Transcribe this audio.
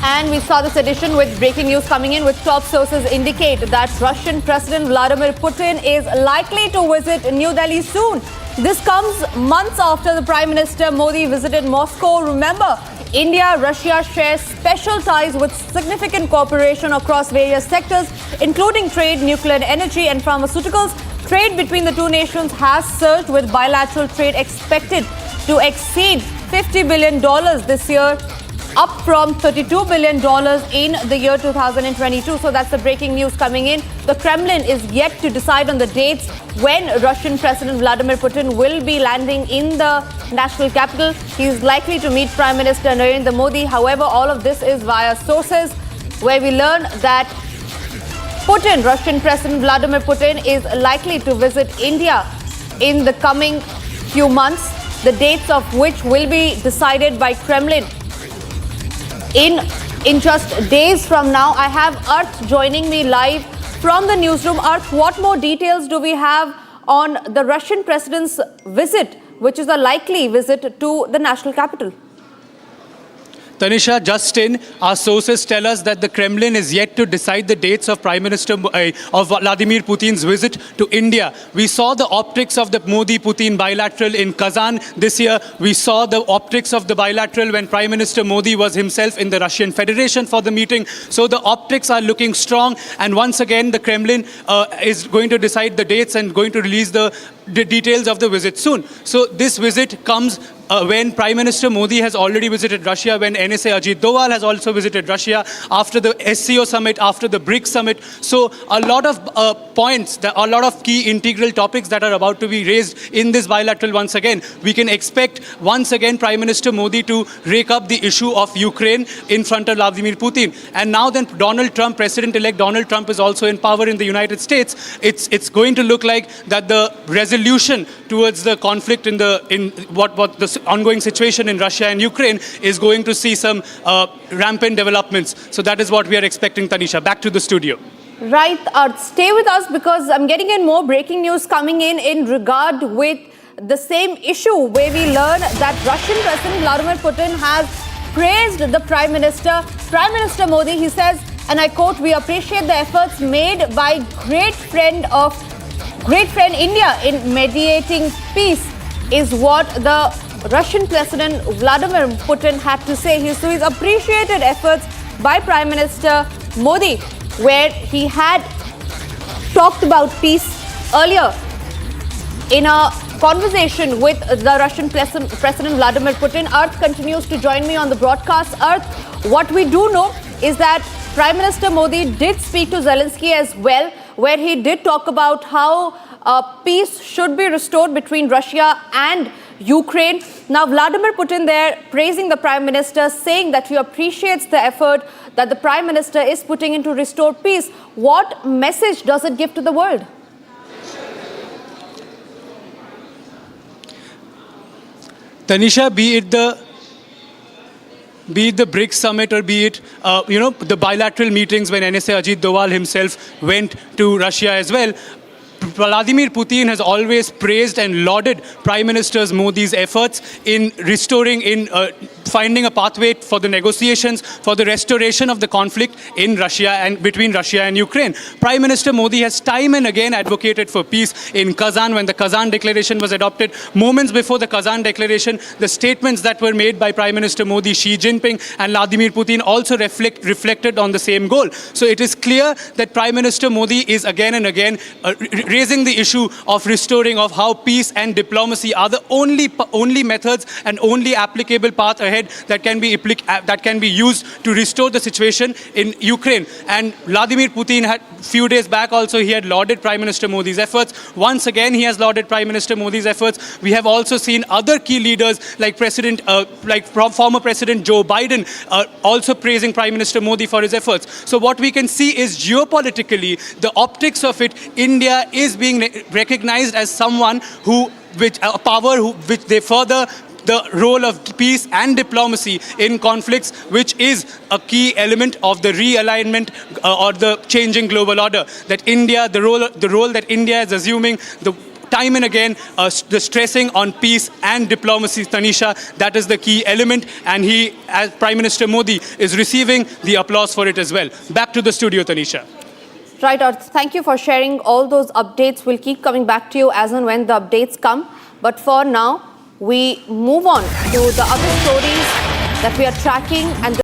And we saw this edition with breaking news coming in, with top sources indicate that Russian President Vladimir Putin is likely to visit New Delhi soon. This comes months after the Prime Minister Modi visited Moscow. Remember, India-Russia share special ties with significant cooperation across various sectors, including trade, nuclear energy and pharmaceuticals. Trade between the two nations has surged, with bilateral trade expected to exceed $50 billion this year, up from $32 billion in the year 2022. So that's the breaking news coming in. The Kremlin is yet to decide on the dates when Russian President Vladimir Putin will be landing in the national capital. He is likely to meet Prime Minister Narendra Modi. However, all of this is via sources where we learn that Russian President Vladimir Putin is likely to visit India in the coming few months, the dates of which will be decided by Kremlin in just days from now. I have Arth joining me live from the newsroom. Arth, what more details do we have on the Russian president's visit, which is a likely visit to the national capital? Tanisha, just in, our sources tell us that the Kremlin is yet to decide the dates of of Vladimir Putin's visit to India. We saw the optics of the Modi-Putin bilateral in Kazan this year. We saw the optics of the bilateral when Prime Minister Modi was himself in the Russian Federation for the meeting. So the optics are looking strong. And once again, the Kremlin is going to decide the dates and going to release the details of the visit soon. So this visit comes when Prime Minister Modi has already visited Russia, when NSA Ajit Doval has also visited Russia, after the SCO summit, after the BRICS summit. So a lot of points, a lot of key integral topics that are about to be raised in this bilateral once again. We can expect once again Prime Minister Modi to rake up the issue of Ukraine in front of Vladimir Putin. And now then Donald Trump, President-elect Donald Trump, is also in power in the United States. It's going to look like that the resolution towards the conflict in the ongoing situation in Russia and Ukraine is going to see some rampant developments. So that is what we are expecting, Tanisha. Back to the studio. Right. Stay with us, because I'm getting in more breaking news coming in regard with the same issue, where we learn that Russian President Vladimir Putin has praised the Prime Minister Modi. He says, and I quote, "We appreciate the efforts made by great friend India in mediating peace," is what the Russian President Vladimir Putin had to say. So he's appreciated efforts by Prime Minister Modi, where he had talked about peace earlier in a conversation with the Russian President Vladimir Putin. Arth continues to join me on the broadcast. Arth, what we do know is that Prime Minister Modi did speak to Zelensky as well, where he did talk about how peace should be restored between Russia and Ukraine. Now, Vladimir Putin there praising the Prime Minister, saying that he appreciates the effort that the Prime Minister is putting in to restore peace. What message does it give to the world? Tanisha, be it the BRICS summit, or be it the bilateral meetings when NSA Ajit Doval himself went to Russia as well, Vladimir Putin has always praised and lauded Prime Minister Modi's efforts in restoring, finding a pathway for the negotiations, for the restoration of the conflict in Russia and between Russia and Ukraine. Prime Minister Modi has time and again advocated for peace in Kazan when the Kazan Declaration was adopted. Moments before the Kazan Declaration, the statements that were made by Prime Minister Modi, Xi Jinping and Vladimir Putin also reflected on the same goal. So it is clear that Prime Minister Modi is again and again raising the issue of restoring, of how peace and diplomacy are the only methods and only applicable path ahead that can be used to restore the situation in Ukraine. And Vladimir Putin had few days back also, he had lauded Prime Minister Modi's efforts. Once again, he has lauded Prime Minister Modi's efforts. We have also seen other key leaders like former President Joe Biden also praising Prime Minister Modi for his efforts. So what we can see is geopolitically, the optics of it, India is being recognized as someone which they further the role of peace and diplomacy in conflicts, which is a key element of the realignment or the changing global order. That India, the role that India is assuming, the time and again, the stressing on peace and diplomacy, Tanisha, that is the key element. And he, as Prime Minister Modi, is receiving the applause for it as well. Back to the studio, Tanisha. Right, Arth. Thank you for sharing all those updates. We'll keep coming back to you as and when the updates come. But for now, we move on to the other stories that we are tracking and